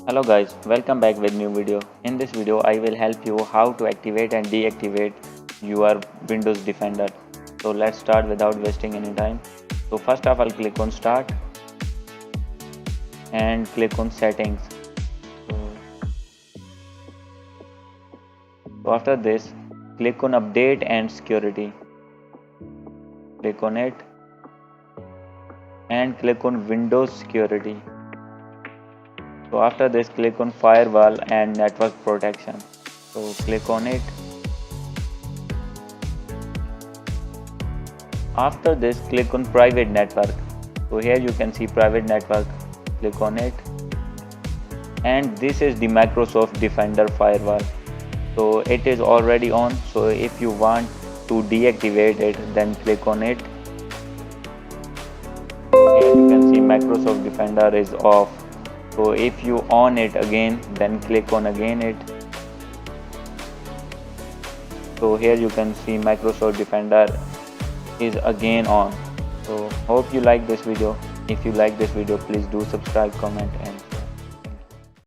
Hello guys, welcome back with new video. In this video I will help you how to activate and deactivate your Windows Defender. So let's start without wasting any time. So first of all click on start and click on settings. So after this click on update and security. Click on it and click on Windows security. So after this click on firewall and network protection. So click on it. After this click on private network. So here you can see private network. Click on it. And this is the Microsoft Defender firewall. So it is already on. So if you want to deactivate it, then click on it. Here you can see Microsoft Defender is off. So if you on it again, then click on again it. So here you can see Microsoft Defender is again on. So hope you like this video. If you like this video, please do subscribe, comment and